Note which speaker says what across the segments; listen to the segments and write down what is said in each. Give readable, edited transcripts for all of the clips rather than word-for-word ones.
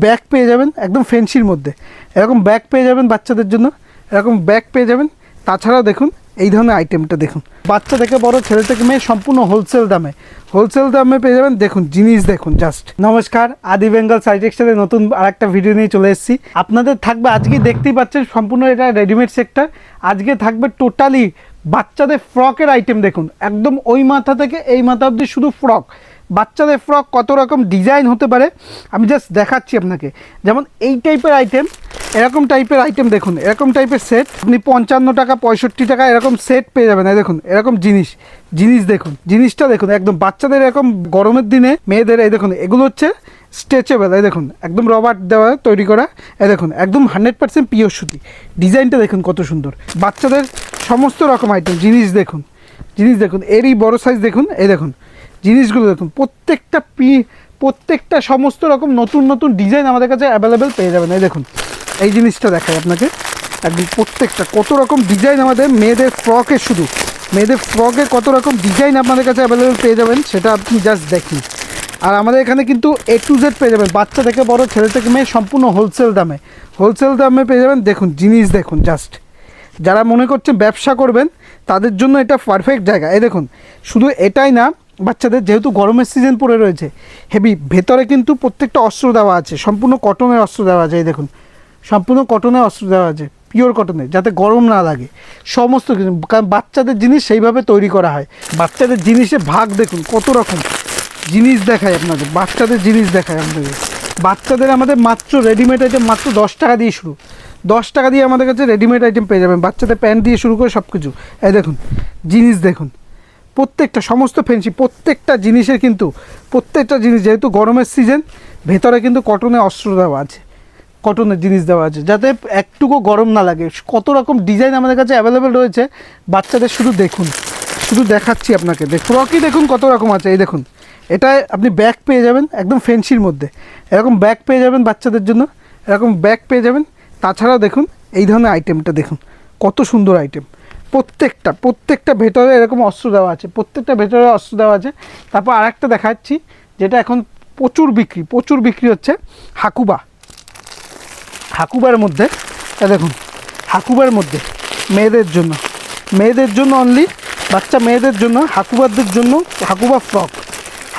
Speaker 1: Bag পেয়ে যাবেন একদম ফ্যান্সির মধ্যে, এরকম ব্যাগ পেয়ে যাবেন বাচ্চাদের জন্য, এরকম ব্যাগ পেয়ে যাবেন। তাছাড়াও দেখুন এই ধরনের আইটেমটা দেখুন, বাচ্চা থেকে বড়, ছেলে থেকে মেয়ে সম্পূর্ণ হোলসেল দামে পেয়ে যাবেন। দেখুন জিনিস দেখুন জাস্ট। নমস্কার, আদি বেঙ্গল সাই টেক্সটাইলে নতুন আরেকটা ভিডিও নিয়ে চলে এসেছি। আপনাদের থাকবে আজকে দেখতেই পাচ্ছেন সম্পূর্ণ এটা রেডিমেড সেক্টর। আজকে থাকবে টোটালি বাচ্চাদের ফ্রকের আইটেম। দেখুন একদম ওই মাথা থেকে এই মাথা অবধি শুধু ফ্রক। বাচ্চাদের ফ্রক কত রকম ডিজাইন হতে পারে আমি জাস্ট দেখাচ্ছি আপনাকে। যেমন এই টাইপের আইটেম, এরকম টাইপের আইটেম দেখুন, এরকম টাইপের সেট আপনি 55 টাকা 65 টাকা এরকম সেট পেয়ে যাবেন। এই দেখুন এরকম জিনিস দেখুন, জিনিসটা দেখুন একদম বাচ্চাদের এরকম গরমের দিনে মেয়েদের। এই দেখুন এগুলো হচ্ছে স্ট্রেচেবল, এই দেখুন একদম রবার দেওয়া তৈরি করা। এই দেখুন একদম 100% পিওর সুতি। ডিজাইনটা দেখুন কত সুন্দর। বাচ্চাদের সমস্ত রকম আইটেম জিনিস দেখুন এরই বড় সাইজ দেখুন। এই দেখুন জিনিসগুলো দেখুন, প্রত্যেকটা সমস্ত রকম নতুন ডিজাইন আমাদের কাছে অ্যাভেলেবেল পেয়ে যাবেন। এই দেখুন এই জিনিসটা দেখাই আপনাকে, একদম প্রত্যেকটা কত রকম ডিজাইন আমাদের মেয়েদের ফ্রকে, শুধু মেয়েদের ফ্রকে কত রকম ডিজাইন আপনাদের কাছে অ্যাভেলেবেল পেয়ে যাবেন সেটা আপনি জাস্ট দেখুন। আর আমাদের এখানে কিন্তু A to Z পেয়ে যাবেন, বাচ্চা থেকে বড়, ছেলে থেকে মেয়ে সম্পূর্ণ হোলসেল দামে পেয়ে যাবেন। দেখুন জিনিস দেখুন জাস্ট। যারা মনে করছেন ব্যবসা করবেন তাদের জন্য এটা পারফেক্ট জায়গা। এই দেখুন শুধু এটাই না, বাচ্চাদের যেহেতু গরমের সিজন পড়ে রয়েছে হেভি, ভেতরে কিন্তু প্রত্যেকটা অস্ত্র দেওয়া আছে, সম্পূর্ণ কটনের অস্ত্র দেওয়া আছে। এই দেখুন সম্পূর্ণ কটনের অস্ত্র দেওয়া আছে, পিওর কটনের, যাতে গরম না লাগে সমস্ত কিছু। কারণ বাচ্চাদের জিনিস সেইভাবে তৈরি করা হয়। বাচ্চাদের জিনিসে ভাগ দেখুন কত রকম জিনিস দেখায় আপনাকে, বাচ্চাদের জিনিস দেখায় আপনাকে। বাচ্চাদের আমাদের মাত্র রেডিমেড আইটেম মাত্র 10 টাকা দিয়ে শুরু। 10 টাকা দিয়ে আমাদের কাছে রেডিমেড আইটেম পেয়ে যাবেন, বাচ্চাদের প্যান্ট দিয়ে শুরু করে সব কিছু। এই দেখুন জিনিস দেখুন, প্রত্যেকটা সমস্ত ফ্যান্সি, প্রত্যেকটা জিনিসের কিন্তু প্রত্যেকটা জিনিস, যেহেতু গরমের সিজন, ভেতরে কিন্তু কটনের অস্ত্র দেওয়া আছে, কটনের জিনিস দেওয়া আছে, যাতে একটুকু গরম না লাগে। কত রকম ডিজাইন আমাদের কাছে অ্যাভেলেবেল রয়েছে বাচ্চাদের, শুধু দেখুন, শুধু দেখাচ্ছি আপনাকে। ফ্রকই দেখুন কত রকম আছে। এই দেখুন এটায় আপনি ব্যাগ পেয়ে যাবেন একদম ফ্যান্সির মধ্যে, এরকম ব্যাগ পেয়ে যাবেন বাচ্চাদের জন্য, এরকম ব্যাগ পেয়ে যাবেন। তাছাড়াও দেখুন এই ধরনের আইটেমটা দেখুন কত সুন্দর আইটেম। প্রত্যেকটা ভেতরে এরকম অস্ত্র দেওয়া আছে, প্রত্যেকটা ভেতরে অস্ত্র দেওয়া আছে। তারপর আরেকটা দেখাচ্ছি যেটা এখন প্রচুর বিক্রি হচ্ছে, হাকুবার মধ্যে। দেখুন হাকুবার মধ্যে মেয়েদের জন্য অনলি, বাচ্চা মেয়েদের জন্য, হাকুবারদের জন্য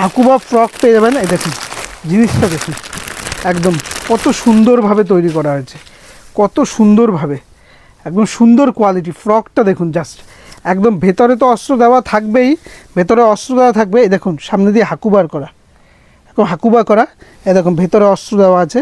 Speaker 1: হাকুবা ফ্রক পেয়ে যাবেন। এই দেখুন জিনিসটা দেখুন একদম কত সুন্দরভাবে তৈরি করা হয়েছে, কত সুন্দরভাবে, একদম সুন্দর কোয়ালিটি। ফ্রকটা দেখুন জাস্ট একদম। ভেতরে তো অস্ত্র দেওয়া থাকবেই, এই দেখুন সামনে দিয়ে হাকুবা করা। এই দেখুন ভেতরে অস্ত্র দেওয়া আছে।